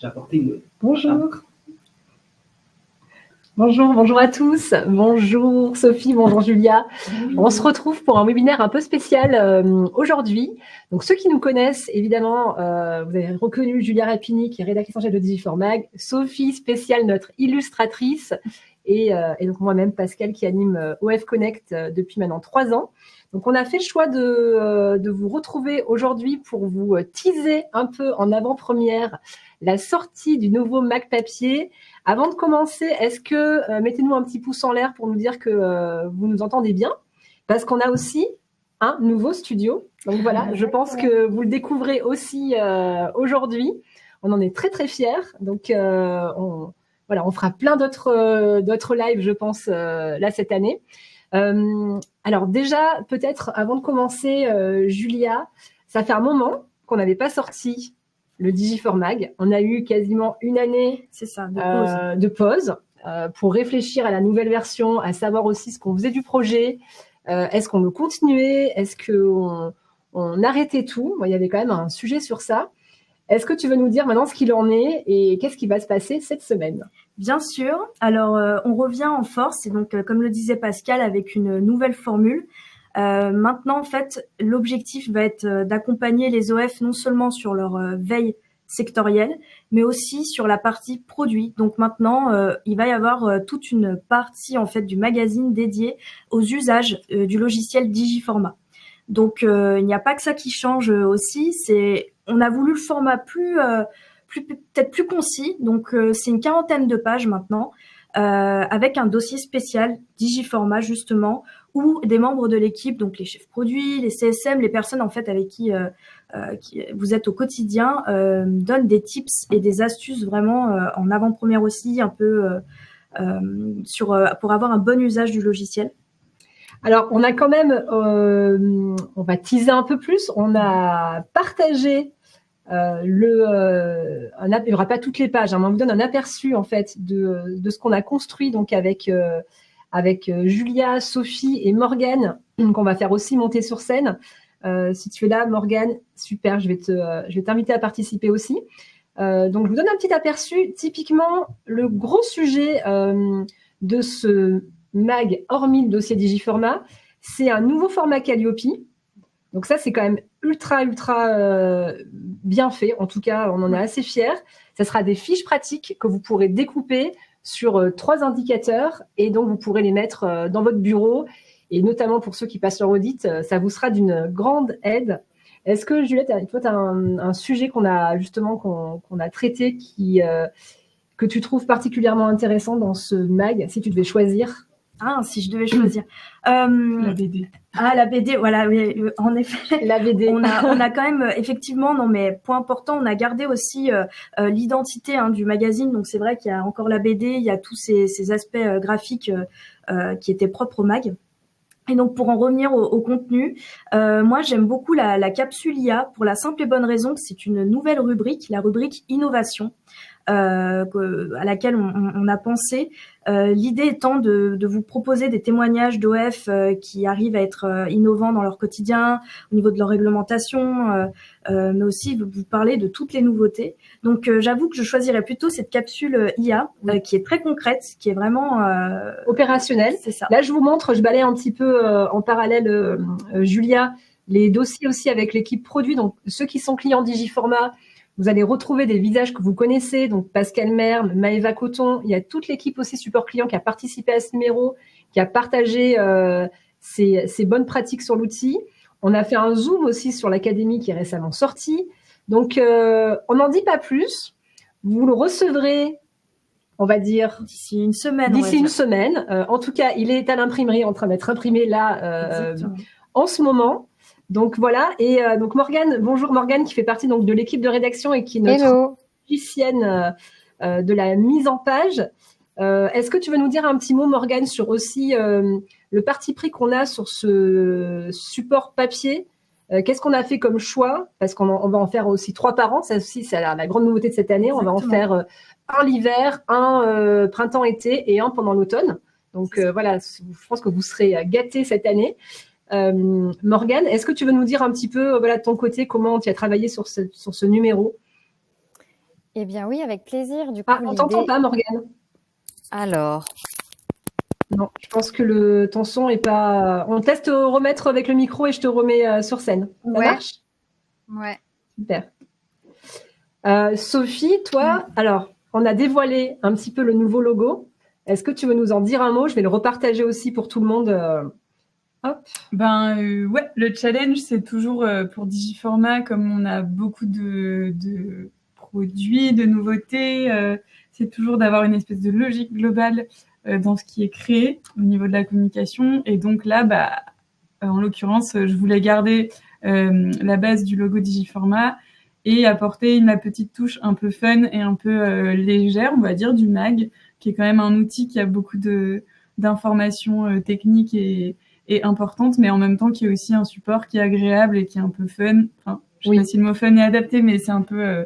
J'ai apporté une... Bonjour. Bonjour à tous. Bonjour Sophie, bonjour Julia. Bonjour. On se retrouve pour un webinaire un peu spécial aujourd'hui. Donc ceux qui nous connaissent, évidemment, vous avez reconnu Julia Rapini qui est rédactrice en chef de Digiformag, Sophie spéciale, notre illustratrice, et donc moi-même Pascal qui anime OF Connect depuis maintenant 3 ans. Donc on a fait le choix de vous retrouver aujourd'hui pour vous teaser un peu en avant-première la sortie du nouveau Mac papier. Avant de commencer, est-ce que mettez-nous un petit pouce en l'air pour nous dire que vous nous entendez bien, parce qu'on a aussi un nouveau studio. Donc voilà, je pense que vous le découvrez aussi aujourd'hui. On en est très très fiers. Donc on fera plein d'autres lives, je pense, là cette année. Alors déjà, peut-être avant de commencer, Julia, ça fait un moment qu'on n'avait pas sorti le Digiformag. On a eu quasiment une année de pause pour réfléchir à la nouvelle version, à savoir aussi ce qu'on faisait du projet. Est-ce qu'on le continuait? Est-ce qu'on arrêtait tout? Bon, il y avait quand même un sujet sur ça. Est-ce que tu veux nous dire maintenant ce qu'il en est et qu'est-ce qui va se passer cette semaine? Bien sûr. Alors, on revient en force et donc, comme le disait Pascal, avec une nouvelle formule. Maintenant, en fait, l'objectif va être d'accompagner les OF non seulement sur leur veille sectorielle, mais aussi sur la partie produit. Donc maintenant, il va y avoir toute une partie en fait du magazine dédiée aux usages du logiciel Digiformat. Donc il n'y a pas que ça qui change aussi. On a voulu le format peut-être plus concis. Donc c'est une 40aine de pages maintenant. Avec un dossier spécial Digiformat justement, où des membres de l'équipe, donc les chefs produits, les CSM, les personnes en fait avec qui vous êtes au quotidien, donnent des tips et des astuces vraiment en avant-première aussi, un peu pour avoir un bon usage du logiciel. Alors, on a quand même, on va teaser un peu plus, on a partagé il n'y aura pas toutes les pages, hein, mais on vous donne un aperçu en fait de ce qu'on a construit donc avec Julia, Sophie et Morgane, qu'on va faire aussi monter sur scène. Si tu es là, Morgane, super, je vais t'inviter à participer aussi. Donc, je vous donne un petit aperçu. Typiquement, le gros sujet de ce mag, hormis le dossier Digiformat, c'est un nouveau format Calliope. Donc ça, c'est quand même ultra bien fait. En tout cas, on en est assez fiers. Ça sera des fiches pratiques que vous pourrez découper sur 3 indicateurs et donc vous pourrez les mettre dans votre bureau. Et notamment pour ceux qui passent leur audit, ça vous sera d'une grande aide. Est-ce que Juliette, toi, tu as un sujet qu'on a traité que tu trouves particulièrement intéressant dans ce mag, si tu devais choisir? Ah, si je devais choisir. La BD. Ah, la BD, voilà, oui, en effet. La BD. On a quand même, effectivement, non, mais point important, on a gardé aussi l'identité du magazine. Donc, c'est vrai qu'il y a encore la BD, il y a tous ces aspects graphiques qui étaient propres au mag. Et donc, pour en revenir au contenu, moi, j'aime beaucoup la capsule IA pour la simple et bonne raison que c'est une nouvelle rubrique, la rubrique innovation. À laquelle on a pensé. L'idée étant de vous proposer des témoignages d'OF qui arrivent à être innovants dans leur quotidien, au niveau de leur réglementation, mais aussi vous parler de toutes les nouveautés. Donc, j'avoue que je choisirais plutôt cette capsule IA qui est très concrète, qui est vraiment opérationnelle. C'est ça. Là, je vous montre, je balaye un petit peu en parallèle, Julia, les dossiers aussi avec l'équipe produit. Donc, ceux qui sont clients Digiformat, vous allez retrouver des visages que vous connaissez, donc Pascal Merle, Maëva Coton. Il y a toute l'équipe aussi support client qui a participé à ce numéro, qui a partagé ses bonnes pratiques sur l'outil. On a fait un zoom aussi sur l'académie qui est récemment sortie. Donc, on n'en dit pas plus. Vous le recevrez, on va dire, d'ici une semaine. En tout cas, il est à l'imprimerie en train d'être imprimé là en ce moment. Donc voilà, et donc Morgane, bonjour Morgane qui fait partie donc de l'équipe de rédaction et qui est notre magicienne de la mise en page. Est-ce que tu veux nous dire un petit mot Morgane sur aussi le parti pris qu'on a sur ce support papier? Qu'est-ce qu'on a fait comme choix? Parce qu'on va en faire aussi 3 par an, ça aussi c'est la grande nouveauté de cette année. Exactement. On va en faire un l'hiver, un printemps-été et un pendant l'automne. Donc voilà, je pense que vous serez gâtés cette année. Morgane, est-ce que tu veux nous dire un petit peu, voilà, de ton côté, comment tu as travaillé sur ce numéro? Eh bien oui, avec plaisir. Du coup, Ah, on t'entend pas, Morgane. Alors, Non, je pense que ton son est pas. On te laisse te remettre avec le micro et je te remets sur scène. Ça Ouais. marche? ouais. Super. Sophie, toi, alors, on a dévoilé un petit peu le nouveau logo. Est-ce que tu veux nous en dire un mot? Je vais le repartager aussi pour tout le monde. Hop. Ouais, le challenge, c'est toujours pour Digiformat, comme on a beaucoup de produits, de nouveautés, c'est toujours d'avoir une espèce de logique globale dans ce qui est créé au niveau de la communication. Et donc là, en l'occurrence, je voulais garder la base du logo Digiformat et apporter la petite touche un peu fun et un peu légère, on va dire, du mag, qui est quand même un outil qui a beaucoup d'informations techniques et importante, mais en même temps qui est aussi un support qui est agréable et qui est un peu fun. Enfin, je sais pas si le mot fun est adapté, mais c'est un peu,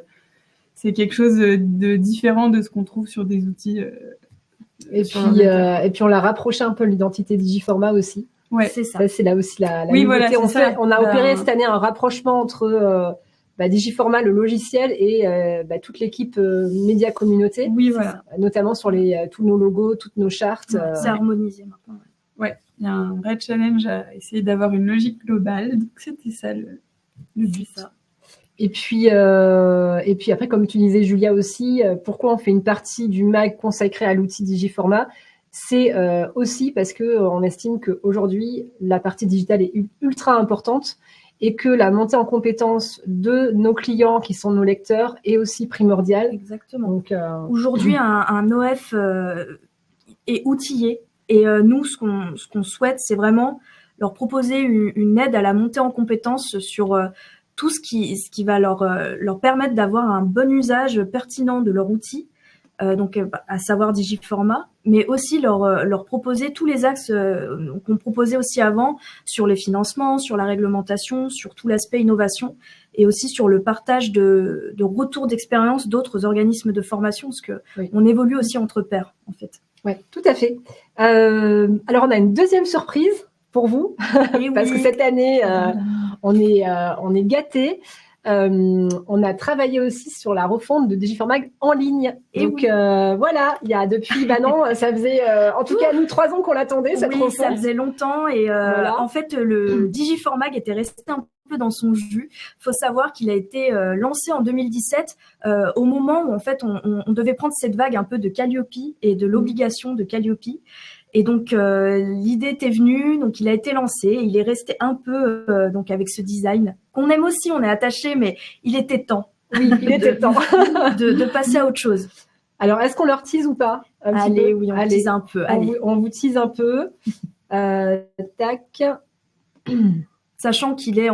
c'est quelque chose de différent de ce qu'on trouve sur des outils. Et puis on l'a rapproché un peu l'identité Digiformat aussi. Ouais, c'est ça. C'est là aussi la oui, nouveauté. Voilà, on a opéré cette année un rapprochement entre Digiformat, le logiciel, et toute l'équipe média communauté. Oui, voilà. Notamment sur tous nos logos, toutes nos chartes. C'est harmonisé maintenant. Ouais, il y a un vrai challenge à essayer d'avoir une logique globale. Donc c'était ça le but. Ça. Et puis après, comme tu disais, Julia aussi, pourquoi on fait une partie du mag consacrée à l'outil Digiformat? C'est aussi parce que on estime qu'aujourd'hui, la partie digitale est ultra importante et que la montée en compétence de nos clients, qui sont nos lecteurs, est aussi primordiale. Exactement. Donc, aujourd'hui, un OF est outillé. Et nous, ce qu'on souhaite, c'est vraiment leur proposer une aide à la montée en compétence sur tout ce qui va leur permettre d'avoir un bon usage pertinent de leur outil, donc à savoir Digiformat, mais aussi leur proposer tous les axes qu'on proposait aussi avant sur les financements, sur la réglementation, sur tout l'aspect innovation et aussi sur le partage de retours d'expérience d'autres organismes de formation, parce que on évolue aussi entre pairs, en fait. Ouais, tout à fait. Alors, on a une deuxième surprise pour vous, parce que cette année, on est gâtés. On a travaillé aussi sur la refonte de Digiformat en ligne. Et donc, voilà, il y a depuis, ça faisait, en tout cas, nous, 3 ans qu'on l'attendait, cette refonte. Oui, ça faisait longtemps. Et en fait, le Digiformat était resté un peu dans son jus. Faut savoir qu'il a été lancé en 2017 au moment où en fait on devait prendre cette vague un peu de Calliope et de l'obligation de Calliope. Et donc l'idée était venue, donc il a été lancé. Et il est resté un peu donc avec ce design qu'on aime aussi, on est attaché, mais il était temps. Oui, il était temps de passer à autre chose. Alors, est-ce qu'on leur tease ou pas? Allez, oui, on tease un peu. On vous tease un peu. Tac. Sachant qu'il est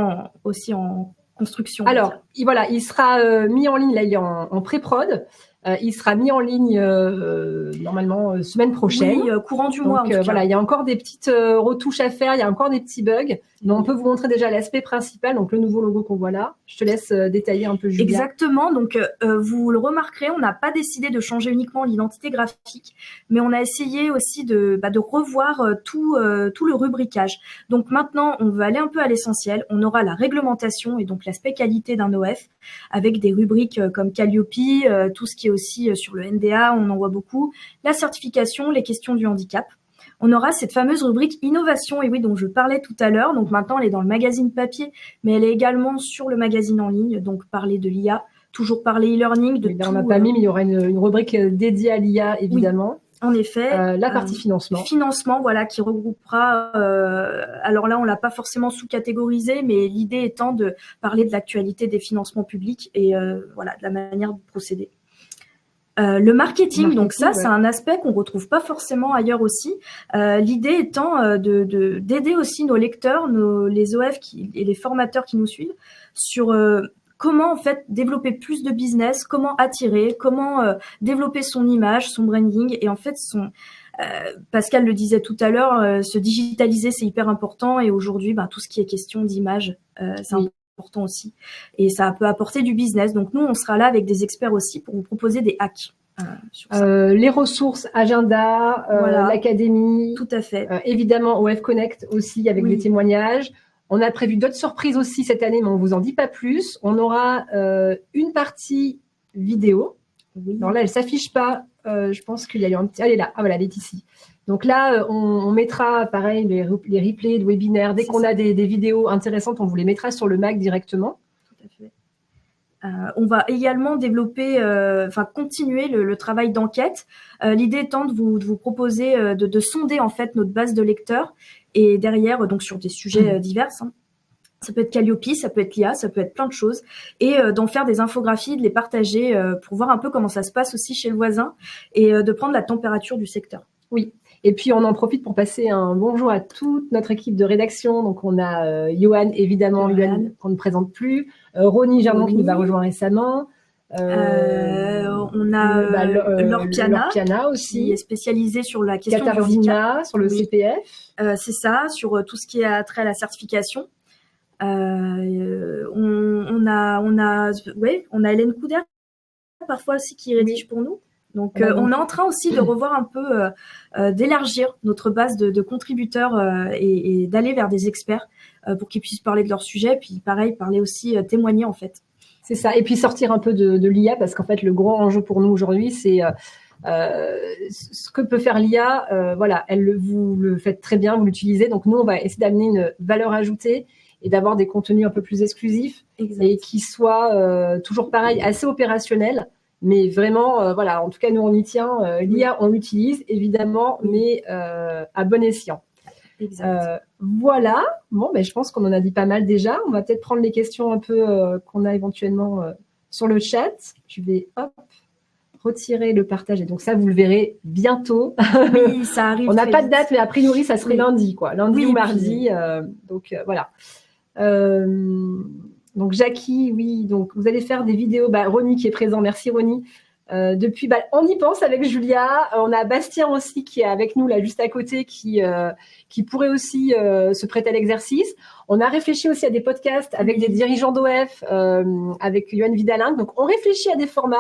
aussi en construction. Alors, il sera mis en ligne, là, il est en pré-prod. Il sera mis en ligne normalement semaine prochaine. Oui, courant du mois. Donc voilà, il y a encore des petites retouches à faire, il y a encore des petits bugs. Mais on peut vous montrer déjà l'aspect principal, donc le nouveau logo qu'on voit là. Je te laisse détailler un peu, Julia. Exactement. Donc vous le remarquerez, on n'a pas décidé de changer uniquement l'identité graphique, mais on a essayé aussi de revoir tout le rubricage. Donc maintenant, on veut aller un peu à l'essentiel. On aura la réglementation et donc l'aspect qualité d'un OF avec des rubriques comme Calliope, tout ce qui est aussi sur le NDA, on en voit beaucoup, la certification, les questions du handicap. On aura cette fameuse rubrique innovation, et oui, dont je parlais tout à l'heure. Donc maintenant, elle est dans le magazine papier, mais elle est également sur le magazine en ligne. Donc parler de l'IA, toujours parler e-learning. On n'a pas mis, mais il y aura une rubrique dédiée à l'IA, évidemment. Oui, en effet. La partie financement. Financement, voilà, qui regroupera. Alors là, on l'a pas forcément sous-catégorisé, mais l'idée étant de parler de l'actualité des financements publics et voilà, de la manière de procéder. Le marketing, donc ça, c'est un aspect qu'on retrouve pas forcément ailleurs aussi. L'idée étant d'aider aussi nos lecteurs, les OF et les formateurs qui nous suivent sur comment en fait développer plus de business, comment attirer, comment développer son image, son branding, et en fait Pascal le disait tout à l'heure, se digitaliser c'est hyper important, et aujourd'hui tout ce qui est question d'image, c'est important aussi, et ça peut apporter du business. Donc nous, on sera là avec des experts aussi pour vous proposer des hacks. Sur ça. Les ressources, agenda, l'académie. Tout à fait. Évidemment, OF Connect aussi avec des témoignages. On a prévu d'autres surprises aussi cette année, mais on vous en dit pas plus. On aura une partie vidéo Oui. Alors là, elle s'affiche pas. Je pense qu'il y a eu un petit. Elle est là. Ah voilà, elle est ici. Donc là, on mettra pareil les replays de webinaires. Dès C'est qu'on ça. a des vidéos intéressantes, on vous les mettra sur le Mac directement. Tout à fait. On va également développer, continuer le travail d'enquête. L'idée étant de vous proposer de sonder en fait notre base de lecteurs et derrière donc sur des sujets divers. Hein. Ça peut être Calliope, ça peut être l'IA, ça peut être plein de choses et d'en faire des infographies, de les partager pour voir un peu comment ça se passe aussi chez le voisin et de prendre la température du secteur. Oui. Et puis, on en profite pour passer un bonjour à toute notre équipe de rédaction. Donc, on a Johan, évidemment, Johan qu'on ne présente plus, Ronnie Germain qui nous a rejoint récemment. On a Laure Piana aussi, qui est spécialisée sur la question du handicap, sur le CPF. C'est ça, sur tout ce qui a trait à la certification. On a Hélène Couder parfois aussi qui rédige pour nous. Donc, on est en train aussi de revoir un peu, d'élargir notre base de contributeurs et d'aller vers des experts pour qu'ils puissent parler de leur sujet. Puis, pareil, parler aussi, témoigner en fait. C'est ça. Et puis sortir un peu de l'IA parce qu'en fait, le gros enjeu pour nous aujourd'hui, c'est ce que peut faire l'IA. Voilà, vous le faites très bien, vous l'utilisez. Donc, nous, on va essayer d'amener une valeur ajoutée et d'avoir des contenus un peu plus exclusifs et qui soient toujours pareil, assez opérationnels. Mais vraiment, voilà, en tout cas, nous, on y tient. L'IA, on l'utilise, évidemment, mais à bon escient. Voilà. Bon, je pense qu'on en a dit pas mal déjà. On va peut-être prendre les questions un peu qu'on a éventuellement sur le chat. Je vais, retirer le partage. Et donc, ça, vous le verrez bientôt. Oui, ça arrive. On n'a pas de date, mais a priori, ça serait lundi, quoi. Lundi ou mardi. Donc, voilà. Donc Jackie, oui, donc vous allez faire des vidéos. Ronnie qui est présent, merci Ronnie. Depuis, on y pense avec Julia. On a Bastien aussi qui est avec nous là juste à côté, qui pourrait aussi se prêter à l'exercice. On a réfléchi aussi à des podcasts avec des dirigeants d'OF, avec Yoann Vidalin. Donc on réfléchit à des formats.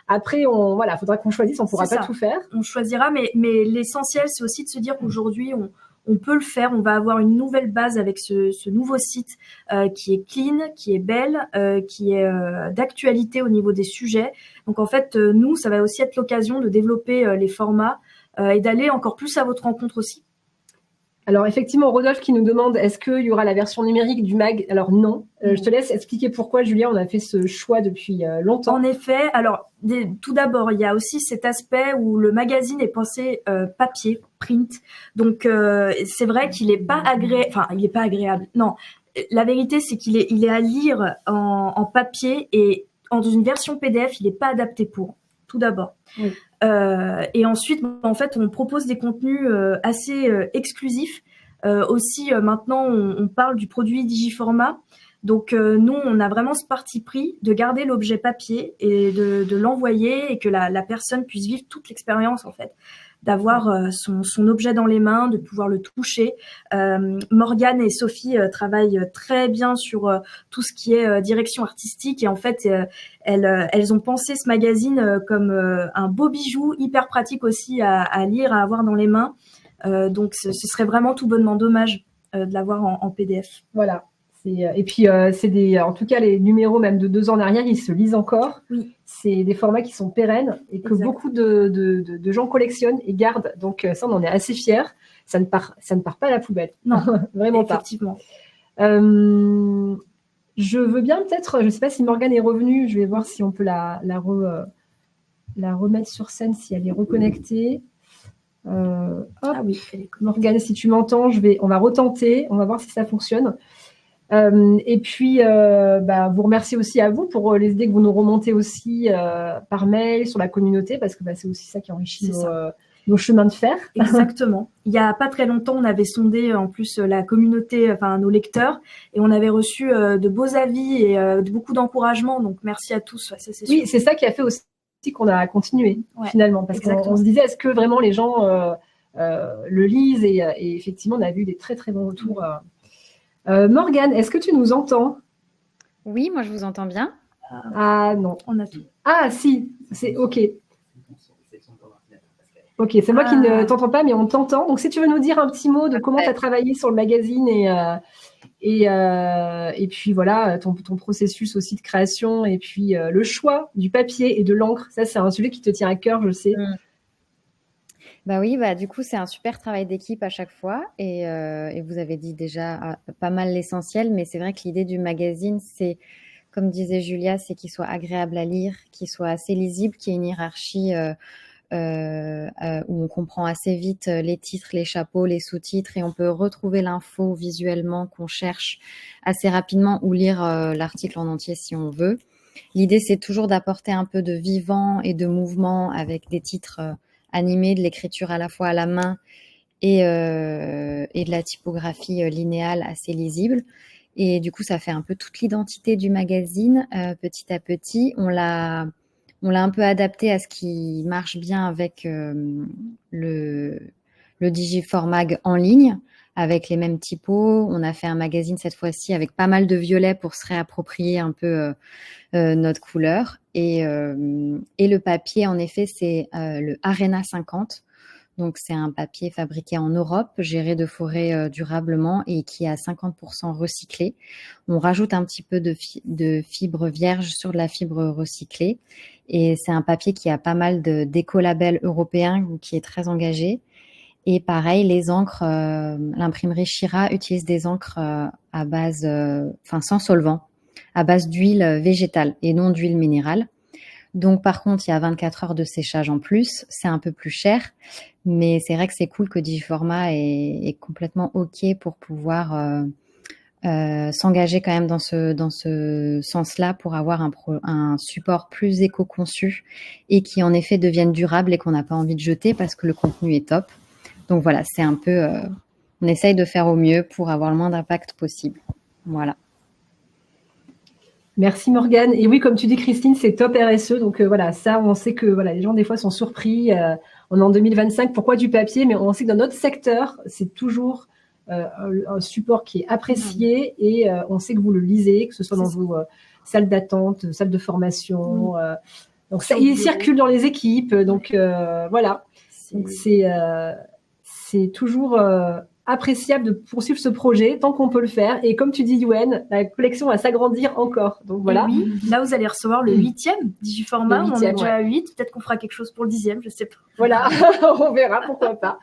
Après, faudra qu'on choisisse. On pourra pas tout faire. On choisira, mais l'essentiel c'est aussi de se dire qu'aujourd'hui on peut le faire. On va avoir une nouvelle base avec ce nouveau site qui est clean, qui est belle, qui est d'actualité au niveau des sujets. Donc en fait, nous, ça va aussi être l'occasion de développer les formats et d'aller encore plus à votre rencontre aussi. Alors effectivement, Rodolphe qui nous demande est-ce qu'il y aura la version numérique du mag? Alors non, je te laisse expliquer pourquoi, Julia, on a fait ce choix depuis longtemps. En effet, alors tout d'abord, il y a aussi cet aspect où le magazine est pensé papier, print. Donc c'est vrai qu'il n'est pas agréable. Enfin, il n'est pas agréable. Non, la vérité c'est qu'il est à lire en papier et dans une version PDF, il n'est pas adapté pour. Tout d'abord. Oui. Et ensuite, en fait, on propose des contenus assez exclusifs. Aussi, maintenant, on parle du produit Digiformat. Donc, nous, on a vraiment ce parti pris de garder l'objet papier et de l'envoyer et que la personne puisse vivre toute l'expérience, en fait. D'avoir son objet dans les mains, de pouvoir le toucher. Morgane et Sophie travaillent très bien sur tout ce qui est direction artistique et en fait elles ont pensé ce magazine comme un beau bijou, hyper pratique aussi à lire, à avoir dans les mains. Donc ce serait vraiment tout bonnement dommage de l'avoir en PDF. Voilà. Et puis, en tout cas, les numéros même de 2 ans en arrière, ils se lisent encore. Oui. C'est des formats qui sont pérennes et que beaucoup de gens collectionnent et gardent. Donc, ça, on en est assez fiers. Ça ne part pas à la poubelle. Non, vraiment effectivement. pas. Je veux bien peut-être, je ne sais pas si Morgane est revenue, je vais voir si on peut la remettre sur scène, si elle est reconnectée. Ah oui. Morgane, si tu m'entends, on va retenter, on va voir si ça fonctionne. Et puis, vous remercier aussi à vous pour les idées que vous nous remontez aussi par mail, sur la communauté, parce que c'est aussi ça qui enrichit nos chemins de fer. Exactement. Il n'y a pas très longtemps, on avait sondé en plus la communauté, nos lecteurs, et on avait reçu de beaux avis et beaucoup d'encouragement. Donc, merci à tous. Ça, c'est oui, c'est ça qui a fait aussi qu'on a continué, finalement, parce qu'on se disait, est-ce que vraiment les gens le lisent et effectivement, on a vu des très, très bons retours. Morgane, est-ce que tu nous entends? Oui, moi je vous entends bien. Ah non. On a tout. Ah si, c'est OK. Ok, c'est moi qui ne t'entends pas, mais on t'entend. Donc si tu veux nous dire un petit mot de comment tu as travaillé sur le magazine Et puis voilà, ton processus aussi de création et puis le choix du papier et de l'encre, ça c'est un sujet qui te tient à cœur, je sais. Bah oui, bah du coup, c'est un super travail d'équipe à chaque fois et vous avez dit déjà pas mal l'essentiel, mais c'est vrai que l'idée du magazine, c'est, comme disait Julia, c'est qu'il soit agréable à lire, qu'il soit assez lisible, qu'il y ait une hiérarchie où on comprend assez vite les titres, les chapeaux, les sous-titres et on peut retrouver l'info visuellement qu'on cherche assez rapidement ou lire l'article en entier si on veut. L'idée, c'est toujours d'apporter un peu de vivant et de mouvement avec des titres animés, de l'écriture à la fois à la main et de la typographie linéale assez lisible. Et du coup, ça fait un peu toute l'identité du magazine petit à petit. On l'a un peu adapté à ce qui marche bien avec le Digiformag en ligne, avec les mêmes typos. On a fait un magazine cette fois-ci avec pas mal de violet pour se réapproprier un peu notre couleur. Et le papier, en effet, c'est le Arena 50. Donc, c'est un papier fabriqué en Europe, géré de forêt durablement et qui est à 50% recyclé. On rajoute un petit peu de fibre vierge sur de la fibre recyclée. Et c'est un papier qui a pas mal d'écolabels européens ou qui est très engagé. Et pareil, les encres, l'imprimerie Shira utilise des encres à base, sans solvant, à base d'huile végétale et non d'huile minérale. Donc, par contre, il y a 24 heures de séchage en plus. C'est un peu plus cher, mais c'est vrai que c'est cool que Digiformat est complètement OK pour pouvoir s'engager quand même dans ce sens-là pour avoir un support plus éco-conçu et qui, en effet, devienne durable et qu'on n'a pas envie de jeter parce que le contenu est top. Donc, voilà, c'est un peu... on essaye de faire au mieux pour avoir le moins d'impact possible. Voilà. Merci Morgane. Et oui, comme tu dis Christine, c'est top RSE. Donc voilà, ça, on sait que voilà, les gens des fois sont surpris. On est en 2025, pourquoi du papier? Mais on sait que dans notre secteur, c'est toujours un support qui est apprécié et on sait que vous le lisez, que ce soit dans vos salles d'attente, salles de formation. Donc ça, il circule dans les équipes. Donc voilà. Donc c'est toujours appréciable de poursuivre ce projet tant qu'on peut le faire. Et comme tu dis, Yuen, la collection va s'agrandir encore. Donc voilà. Et oui, là, vous allez recevoir le 8e Digiformat. Le On en est 8e, déjà à 8. Peut-être qu'on fera quelque chose pour le 10e, je sais pas. Voilà, on verra, pourquoi pas.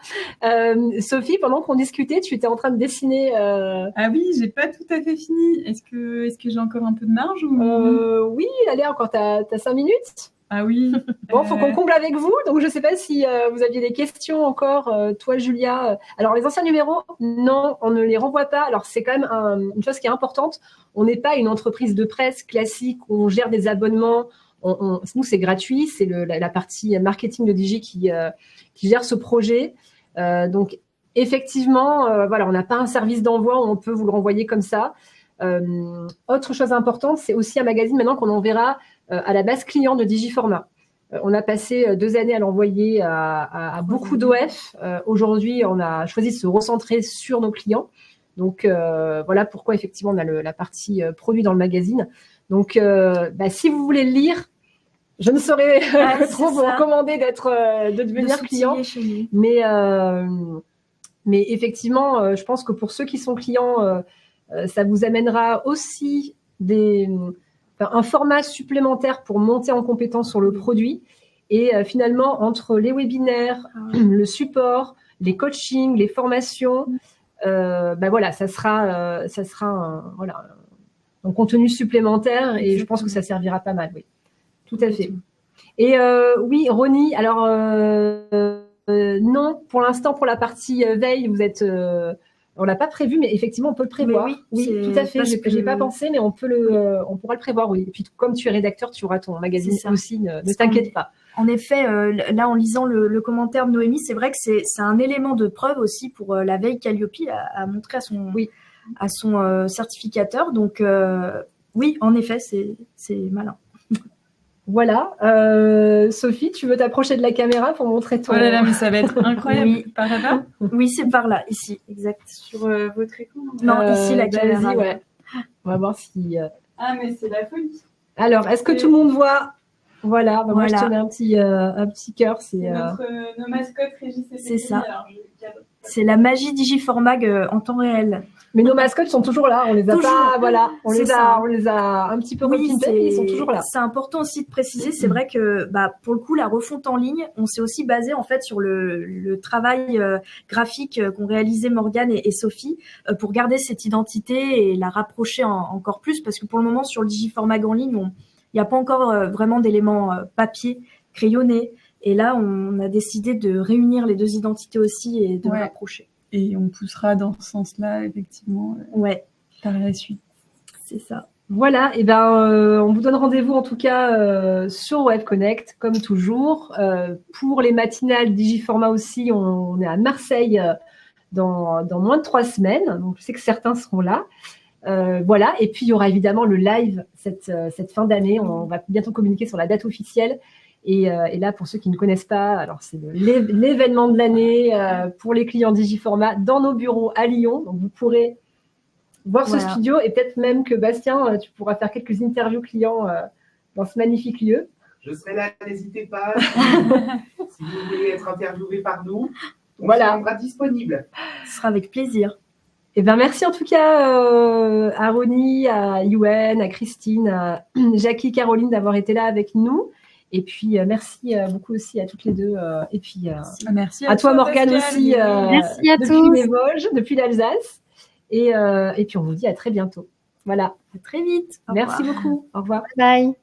Sophie, pendant qu'on discutait, tu étais en train de dessiner. Ah oui, j'ai pas tout à fait fini. Est-ce que j'ai encore un peu de marge ou... Oui, allez, encore, t'as 5 minutes. Ah oui. Bon, faut qu'on comble avec vous. Donc, je sais pas si vous aviez des questions encore, toi, Julia. Alors, les anciens numéros, non, on ne les renvoie pas. Alors, c'est quand même une chose qui est importante. On n'est pas une entreprise de presse classique où on gère des abonnements. Nous, c'est gratuit. C'est la partie marketing de Digi qui gère ce projet. Donc, effectivement, voilà, on n'a pas un service d'envoi où on peut vous le renvoyer comme ça. Autre chose importante, c'est aussi un magazine maintenant qu'on enverra à la base client de Digiformat. On a passé 2 années à l'envoyer à beaucoup d'OF. Aujourd'hui, on a choisi de se recentrer sur nos clients. Donc, voilà pourquoi, effectivement, on a la partie produit dans le magazine. Donc, si vous voulez le lire, je ne saurais trop vous recommander de devenir client. Mais effectivement, je pense que pour ceux qui sont clients, ça vous amènera aussi un format supplémentaire pour monter en compétence sur le produit. Et finalement, entre les webinaires, le support, les coachings, les formations, voilà, ça sera un contenu supplémentaire. Et je pense que ça servira pas mal, oui. Tout à fait. Et oui, Ronnie, alors non, pour l'instant, pour la partie veille, vous êtes... on l'a pas prévu, mais effectivement, on peut le prévoir. Oui, tout à fait. J'ai pas pensé, mais on pourra le prévoir, oui. Et puis, comme tu es rédacteur, tu auras ton magazine aussi. Ne t'inquiète pas. En effet, là, en lisant le commentaire de Noémie, c'est vrai que c'est un élément de preuve aussi pour la veille Calliope à montrer à son certificateur. Donc, oui, en effet, c'est malin. Voilà. Sophie, tu veux t'approcher de la caméra pour montrer ton... Oh là là, mais ça va être incroyable. Oui. Par là-bas? Oui, c'est par là, ici, exact. Sur votre écran? Non, ici, la caméra. Ouais. On va voir si... Ah, mais c'est la folie. Alors, est-ce que tout le monde voit? Voilà. Moi, je te mets un petit cœur. C'est nos mascottes Régis et c'est ça. Alors, je C'est la magie Digiformag en temps réel. Mais nos mascottes sont toujours là, on les a Toujours. pas, voilà, on C'est les ça. a un petit peu Oui, repimpés, mais ils sont toujours là. c'est important aussi de préciser. C'est vrai que, pour le coup, la refonte en ligne, on s'est aussi basé en fait sur le travail graphique qu'ont réalisé Morgane et Sophie pour garder cette identité et la rapprocher encore plus, parce que pour le moment sur le Digiformag en ligne, il n'y a pas encore vraiment d'éléments papier, crayonnés. Et là, on a décidé de réunir les deux identités aussi et de les rapprocher. Et on poussera dans ce sens-là, effectivement, par la suite. C'est ça. Voilà, et on vous donne rendez-vous en tout cas sur Web Connect, comme toujours. Pour les matinales Digiformat aussi, on est à Marseille dans moins de 3 semaines. Donc je sais que certains seront là. Voilà, et puis il y aura évidemment le live cette fin d'année. On va bientôt communiquer sur la date officielle. Et là, pour ceux qui ne connaissent pas, alors c'est l'événement de l'année pour les clients Digiformat dans nos bureaux à Lyon. Donc vous pourrez voir ce studio et peut-être même que Bastien, tu pourras faire quelques interviews clients dans ce magnifique lieu. Je serai là, n'hésitez pas. Si vous voulez être interviewé par nous, on sera disponible. Ce sera avec plaisir. Et merci en tout cas à Ronnie, à Yuen, à Christine, à Jackie, Caroline d'avoir été là avec nous. Et puis merci beaucoup aussi à toutes les deux. Et puis merci à toi Morgane aussi. Merci à depuis tous. les Vosges, depuis l'Alsace. Et puis on vous dit à très bientôt. Voilà. À très vite. Merci beaucoup. Au revoir. Bye.